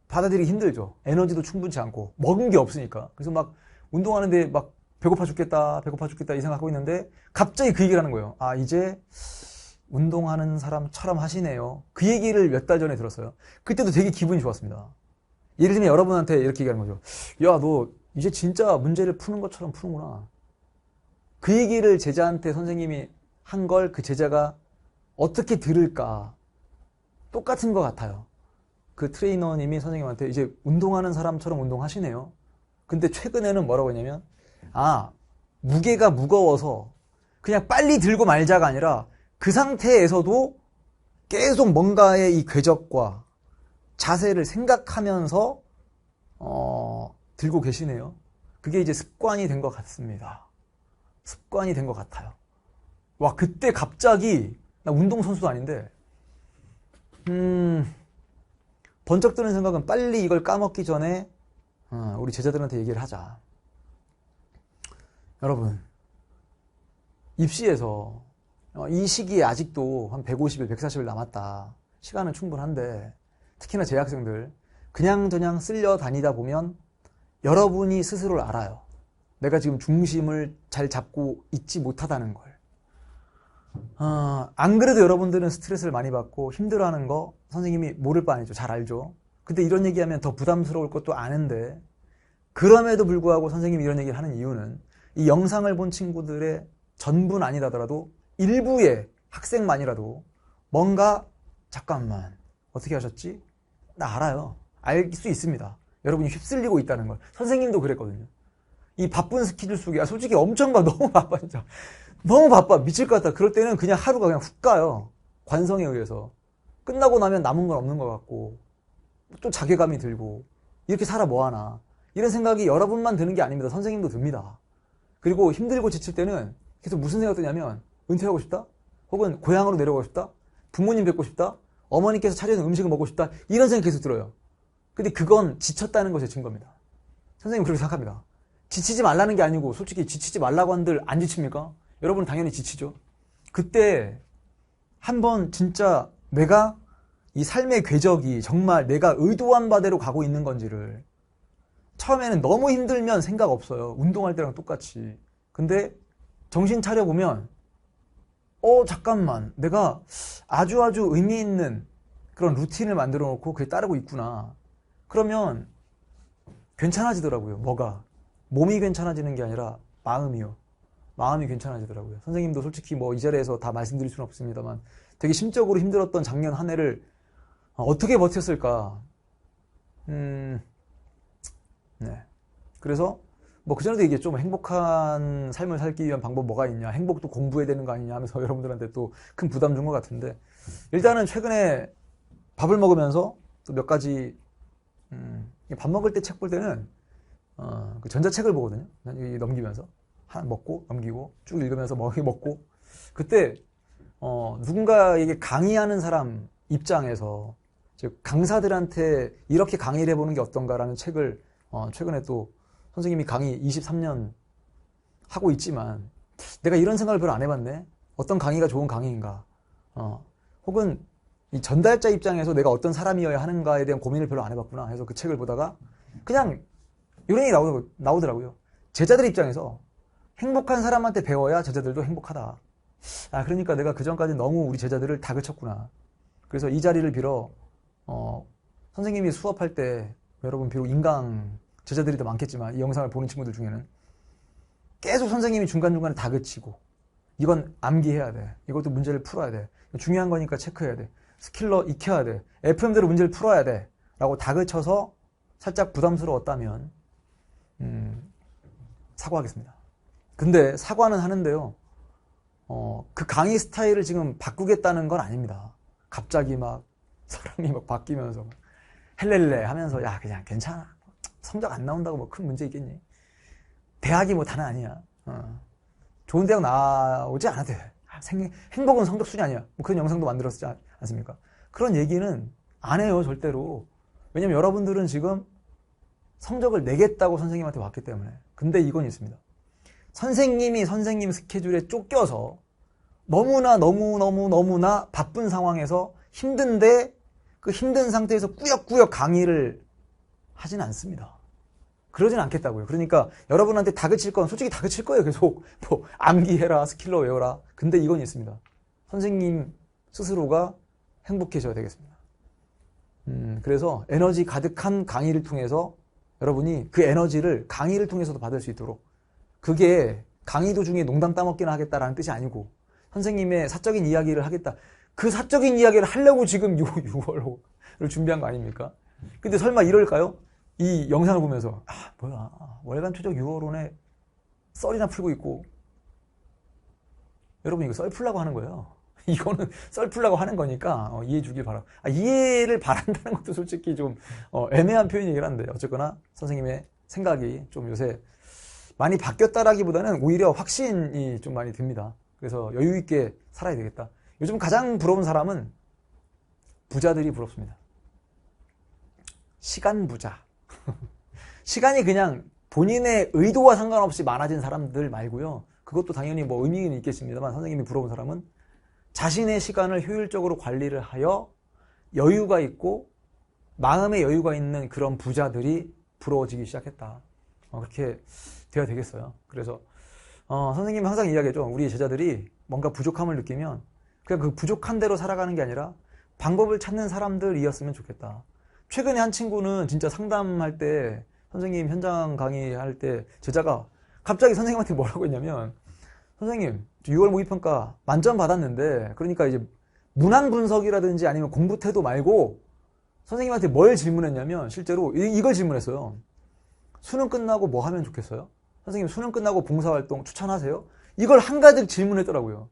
[SPEAKER 1] 받아들이기 힘들죠. 에너지도 충분치 않고 먹은 게 없으니까. 그래서 막 운동하는데 막 배고파 죽겠다 이 생각하고 있는데 갑자기 그 얘기를 하는 거예요. 아, 이제 운동하는 사람처럼 하시네요. 그 얘기를 몇 달 전에 들었어요. 그때도 되게 기분이 좋았습니다. 예를 들면 여러분한테 이렇게 얘기하는 거죠. 야, 너 이제 진짜 문제를 푸는 것처럼 푸는구나. 그 얘기를 제자한테 선생님이 한 걸 그 제자가 어떻게 들을까. 똑같은 것 같아요. 그 트레이너님이 선생님한테 이제 운동하는 사람처럼 운동하시네요. 근데 최근에는 뭐라고 했냐면, 아, 무게가 무거워서 그냥 빨리 들고 말자가 아니라 그 상태에서도 계속 뭔가의 이 궤적과 자세를 생각하면서 들고 계시네요. 그게 이제 습관이 된 것 같습니다. 습관이 된 것 같아요. 와, 그때 갑자기 나 운동선수도 아닌데 번쩍 드는 생각은 빨리 이걸 까먹기 전에 우리 제자들한테 얘기를 하자. 여러분, 입시에서 이 시기에 아직도 한 150일, 140일 남았다. 시간은 충분한데 특히나 재학생들 그냥저냥 쓸려 다니다 보면 여러분이 스스로를 알아요. 내가 지금 중심을 잘 잡고 있지 못하다는 걸. 안 그래도 여러분들은 스트레스를 많이 받고 힘들어하는 거 선생님이 모를 바 아니죠. 잘 알죠. 근데 이런 얘기하면 더 부담스러울 것도 아는데 그럼에도 불구하고 선생님이 이런 얘기를 하는 이유는 이 영상을 본 친구들의 전부는 아니라더라도 일부의 학생만이라도 뭔가 잠깐만 어떻게 하셨지? 나 알아요. 알 수 있습니다. 여러분이 휩쓸리고 있다는 걸. 선생님도 그랬거든요. 이 바쁜 스케줄 속에 솔직히 엄청 너무 바빠 진짜. 너무 바빠. 미칠 것 같다. 그럴 때는 그냥 하루가 그냥 훅 가요. 관성에 의해서. 끝나고 나면 남은 건 없는 것 같고 또 자괴감이 들고 이렇게 살아 뭐하나. 이런 생각이 여러분만 드는 게 아닙니다. 선생님도 듭니다. 그리고 힘들고 지칠 때는 계속 무슨 생각 드냐면 은퇴하고 싶다? 혹은 고향으로 내려가고 싶다? 부모님 뵙고 싶다? 어머니께서 차려준 음식을 먹고 싶다? 이런 생각이 계속 들어요. 근데 그건 지쳤다는 것의 증거입니다. 선생님은 그렇게 생각합니다. 지치지 말라는 게 아니고 솔직히 지치지 말라고 한들 안 지칩니까? 여러분은 당연히 지치죠. 그때 한번 진짜 내가 이 삶의 궤적이 정말 내가 의도한 바대로 가고 있는 건지를 처음에는 너무 힘들면 생각 없어요. 운동할 때랑 똑같이. 근데 정신 차려보면 잠깐만 내가 아주 의미 있는 그런 루틴을 만들어 놓고 그게 따르고 있구나. 그러면 괜찮아지더라고요. 뭐가? 몸이 괜찮아지는 게 아니라 마음이요. 마음이 괜찮아지더라고요. 선생님도 솔직히 뭐 이 자리에서 다 말씀드릴 수는 없습니다만 되게 심적으로 힘들었던 작년 한 해를 어떻게 버텼을까? 네. 그래서 뭐 그전에도 얘기했죠. 뭐 행복한 삶을 살기 위한 방법 뭐가 있냐. 행복도 공부해야 되는 거 아니냐 하면서 여러분들한테 또 큰 부담 준 것 같은데 일단은 최근에 밥을 먹으면서 또 몇 가지 밥 먹을 때 책 볼 때는 그 전자책을 보거든요. 넘기면서 하나 먹고 넘기고 쭉 읽으면서 먹고 그때 누군가에게 강의하는 사람 입장에서 즉 강사들한테 이렇게 강의를 해보는 게 어떤가라는 책을 최근에 또 선생님이 강의 23년 하고 있지만 내가 이런 생각을 별로 안 해봤네. 어떤 강의가 좋은 강의인가? 혹은 이 전달자 입장에서 내가 어떤 사람이어야 하는가에 대한 고민을 별로 안 해봤구나 해서 그 책을 보다가 그냥 이런 얘기 나오더라고요. 제자들 입장에서 행복한 사람한테 배워야 제자들도 행복하다. 그러니까 내가 그전까지 너무 우리 제자들을 다그쳤구나. 그래서 이 자리를 빌어 선생님이 수업할 때 여러분 비록 인강 제자들이 더 많겠지만 이 영상을 보는 친구들 중에는 계속 선생님이 중간중간에 다그치고 이건 암기해야 돼. 이것도 문제를 풀어야 돼. 중요한 거니까 체크해야 돼. 스킬러 익혀야 돼. FM대로 문제를 풀어야 돼. 라고 다그쳐서 살짝 부담스러웠다면 사과하겠습니다. 근데 사과는 하는데요. 그 강의 스타일을 지금 바꾸겠다는 건 아닙니다. 갑자기 막 사람이 막 바뀌면서 헬렐레 하면서 야 그냥 괜찮아. 성적 안 나온다고 뭐 큰 문제 있겠니? 대학이 뭐 다는 아니야. 좋은 대학 나오지 않아도 돼. 행복은 성적순이 아니야. 뭐 그런 영상도 만들었지 않습니까? 그런 얘기는 안 해요, 절대로. 왜냐면 여러분들은 지금 성적을 내겠다고 선생님한테 왔기 때문에. 근데 이건 있습니다. 선생님이 선생님 스케줄에 쫓겨서 너무나 바쁜 상황에서 힘든데 그 힘든 상태에서 꾸역꾸역 강의를 하진 않습니다. 그러진 않겠다고요. 그러니까 여러분한테 다그칠 건 솔직히 다그칠 거예요. 계속 뭐 암기해라, 스킬러 외워라. 근데 이건 있습니다. 선생님 스스로가 행복해져야 되겠습니다. 그래서 에너지 가득한 강의를 통해서 여러분이 그 에너지를 강의를 통해서도 받을 수 있도록, 그게 강의 도중에 농담 따먹기나 하겠다라는 뜻이 아니고 선생님의 사적인 이야기를 하겠다. 그 사적인 이야기를 하려고 지금 6월호를 준비한 거 아닙니까? 근데 설마 이럴까요? 이 영상을 보면서 뭐야, 월간 최적 6월호네 썰이나 풀고 있고. 여러분, 이거 썰 풀라고 하는 거예요. 이거는 썰 풀라고 하는 거니까 이해해 주길 바라고. 이해를 바란다는 것도 솔직히 좀 애매한 표현이긴 한데, 어쨌거나 선생님의 생각이 좀 요새 많이 바뀌었다라기보다는 오히려 확신이 좀 많이 듭니다. 그래서 여유 있게 살아야 되겠다. 요즘 가장 부러운 사람은 부자들이 부럽습니다. 시간 부자. 시간이 그냥 본인의 의도와 상관없이 많아진 사람들 말고요. 그것도 당연히 뭐 의미는 있겠습니다만, 선생님이 부러운 사람은 자신의 시간을 효율적으로 관리를 하여 여유가 있고 마음의 여유가 있는 그런 부자들이 부러워지기 시작했다. 그렇게 돼야 되겠어요. 그래서 선생님이 항상 이야기하죠. 우리 제자들이 뭔가 부족함을 느끼면 그냥 그 부족한 대로 살아가는 게 아니라 방법을 찾는 사람들이었으면 좋겠다. 최근에 한 친구는 진짜 상담할 때, 선생님 현장 강의할 때 제자가 갑자기 선생님한테 뭐라고 했냐면, 선생님 6월 모의평가 만점 받았는데, 그러니까 이제 문항 분석이라든지 아니면 공부 태도 말고 선생님한테 뭘 질문했냐면, 실제로 이걸 질문했어요. 수능 끝나고 뭐 하면 좋겠어요? 선생님 수능 끝나고 봉사활동 추천하세요? 이걸 한 가지 질문했더라고요.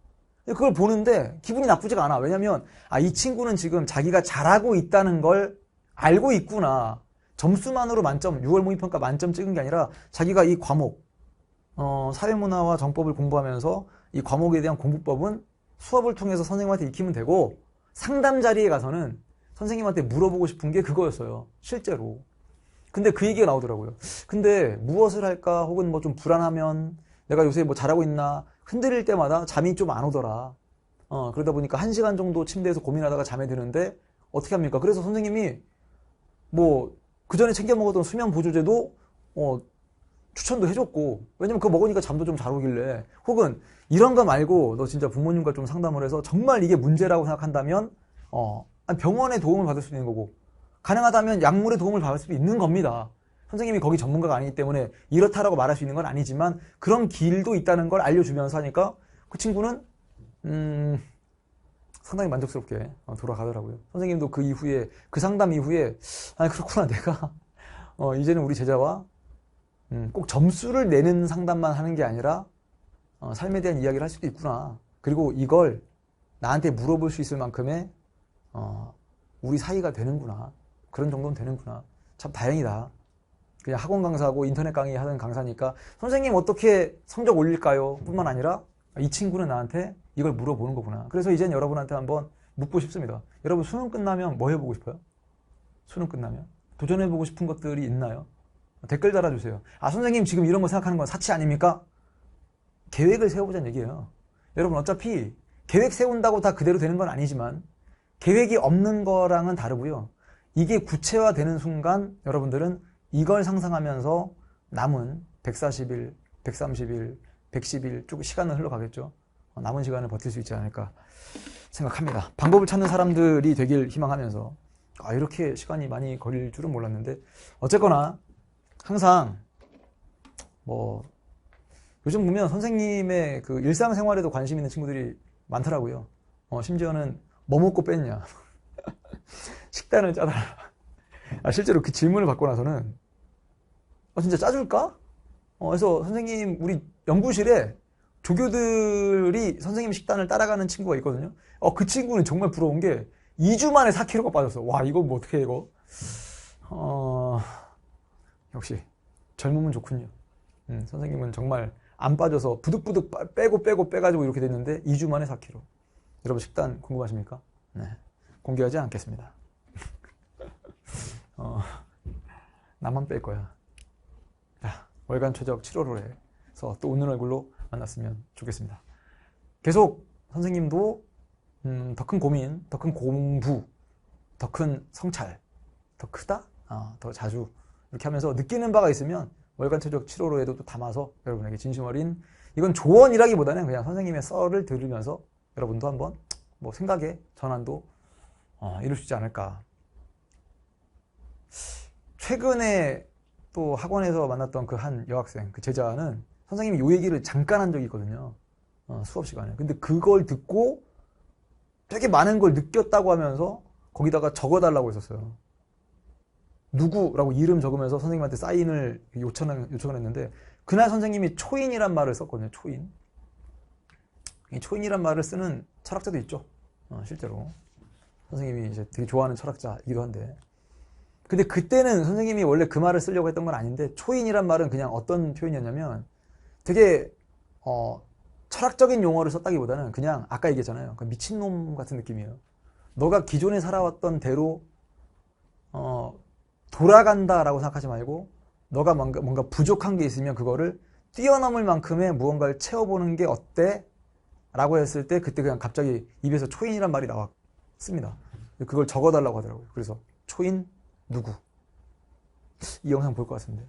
[SPEAKER 1] 그걸 보는데 기분이 나쁘지가 않아. 왜냐면 이 친구는 지금 자기가 잘하고 있다는 걸 알고 있구나. 점수만으로 만점, 6월 모의평가 만점 찍은 게 아니라 자기가 이 과목, 사회문화와 정법을 공부하면서 이 과목에 대한 공부법은 수업을 통해서 선생님한테 익히면 되고, 상담 자리에 가서는 선생님한테 물어보고 싶은 게 그거였어요. 실제로. 근데 그 얘기가 나오더라고요. 근데 무엇을 할까, 혹은 뭐 좀 불안하면 내가 요새 뭐 잘하고 있나 흔들릴 때마다 잠이 좀 안 오더라. 그러다 보니까 1시간 정도 침대에서 고민하다가 잠에 드는데 어떻게 합니까? 그래서 선생님이 뭐 그전에 챙겨 먹었던 수면 보조제도 추천도 해줬고, 왜냐면 그거 먹으니까 잠도 좀 잘 오길래. 혹은 이런 거 말고 너 진짜 부모님과 좀 상담을 해서 정말 이게 문제라고 생각한다면 병원의 도움을 받을 수도 있는 거고, 가능하다면 약물의 도움을 받을 수도 있는 겁니다. 선생님이 거기 전문가가 아니기 때문에 이렇다라고 말할 수 있는 건 아니지만 그런 길도 있다는 걸 알려주면서 하니까 그 친구는 상당히 만족스럽게 돌아가더라고요. 선생님도 그 이후에, 그 상담 이후에 그렇구나, 내가 이제는 우리 제자와 꼭 점수를 내는 상담만 하는 게 아니라 삶에 대한 이야기를 할 수도 있구나. 그리고 이걸 나한테 물어볼 수 있을 만큼의 우리 사이가 되는구나. 그런 정도는 되는구나. 참 다행이다. 그냥 학원 강사하고 인터넷 강의 하는 강사니까 선생님 어떻게 성적 올릴까요? 뿐만 아니라 이 친구는 나한테 이걸 물어보는 거구나. 그래서 이젠 여러분한테 한번 묻고 싶습니다. 여러분 수능 끝나면 뭐 해보고 싶어요? 수능 끝나면 도전해보고 싶은 것들이 있나요? 댓글 달아주세요. 선생님 지금 이런 거 생각하는 건 사치 아닙니까? 계획을 세워보자는 얘기예요. 여러분 어차피 계획 세운다고 다 그대로 되는 건 아니지만 계획이 없는 거랑은 다르고요. 이게 구체화되는 순간 여러분들은 이걸 상상하면서 남은 140일, 130일, 110일 쭉 시간은 흘러가겠죠. 남은 시간을 버틸 수 있지 않을까 생각합니다. 방법을 찾는 사람들이 되길 희망하면서, 이렇게 시간이 많이 걸릴 줄은 몰랐는데, 어쨌거나 항상 뭐 요즘 보면 선생님의 그 일상생활에도 관심 있는 친구들이 많더라고요. 심지어는 뭐 먹고 뺐냐, 식단을 짜달라. 실제로 그 질문을 받고 나서는 진짜 짜줄까? 그래서 선생님 우리 연구실에 조교들이 선생님 식단을 따라가는 친구가 있거든요. 그 친구는 정말 부러운 게 2주 만에 4kg가 빠졌어. 와, 이거 뭐 어떻게 해, 이거. 역시 젊으면 좋군요. 선생님은 정말 안 빠져서 부득부득 빼가지고 이렇게 됐는데 2주 만에 4kg. 여러분 식단 궁금하십니까? 네, 공개하지 않겠습니다. 나만 뺄 거야. 자, 월간 최적 7월호에서 또 웃는 얼굴로 만났으면 좋겠습니다. 계속 선생님도 더 큰 고민, 더 큰 공부, 더 큰 성찰, 더 크다? 더 자주 이렇게 하면서 느끼는 바가 있으면 월간 최적 7호로에도 또 담아서 여러분에게 진심 어린, 이건 조언이라기보다는 그냥 선생님의 썰을 들으면서 여러분도 한번 뭐 생각의 전환도 이룰 수 있지 않을까. 최근에 또 학원에서 만났던 그 한 여학생, 그 제자는 선생님이 요 얘기를 잠깐 한 적이 있거든요. 수업 시간에. 근데 그걸 듣고 되게 많은 걸 느꼈다고 하면서 거기다가 적어달라고 했었어요. 누구라고 이름 적으면서 선생님한테 사인을 요청을 했는데, 그날 선생님이 초인이란 말을 썼거든요. 초인. 이 초인이란 말을 쓰는 철학자도 있죠. 실제로. 선생님이 이제 되게 좋아하는 철학자이기도 한데. 근데 그때는 선생님이 원래 그 말을 쓰려고 했던 건 아닌데, 초인이란 말은 그냥 어떤 표현이었냐면 되게 철학적인 용어를 썼다기보다는 그냥 아까 얘기했잖아요. 그 미친놈 같은 느낌이에요. 너가 기존에 살아왔던 대로 돌아간다라고 생각하지 말고, 너가 뭔가 부족한 게 있으면 그거를 뛰어넘을 만큼의 무언가를 채워보는 게 어때? 라고 했을 때 그때 그냥 갑자기 입에서 초인이란 말이 나왔습니다. 그걸 적어달라고 하더라고요. 그래서 초인 누구? 이 영상 볼 것 같은데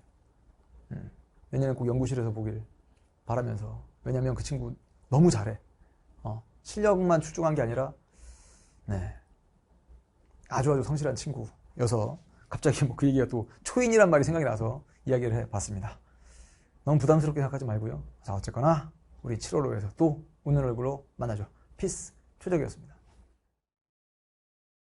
[SPEAKER 1] 내년에 꼭 연구실에서 보길 바라면서. 왜냐면 그 친구 너무 잘해. 실력만 출중한 게 아니라 아주 성실한 친구여서 갑자기 뭐 그 얘기가 또 초인이란 말이 생각이 나서 이야기를 해봤습니다. 너무 부담스럽게 생각하지 말고요. 자, 어쨌거나 우리 7월호에서 또 웃는 얼굴로 만나죠. 피스, 최적이었습니다.